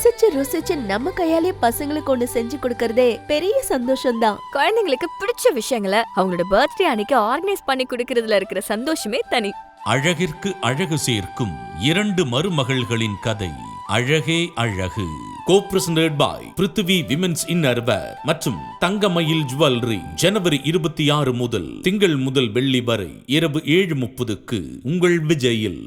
ரசிச்சு ருசிச்சு நம்ம கையாலே பசங்களுக்கு ஒண்ணு செஞ்சு கொடுக்கறதே பெரிய சந்தோஷம் தான். குழந்தைங்களுக்கு பிடிச்ச விஷயங்களை அவங்களோட பர்த்டே அன்னைக்கு ஆர்கனைஸ் பண்ணி கொடுக்கறதுல இருக்கிற சந்தோஷமே தனி. அழகிற்கு அழகு சேர்க்கும் 2 மருமகள்களின் கதை அழகே அழகு. Co-presented by Prithvi women's innerwear மற்றும் தங்கமயில் ஜுவல்லரி. ஜனவரி 26 முதல் திங்கள் முதல் வெள்ளி வரை இரவு 7:30க்கு உங்கள் விஜயில்.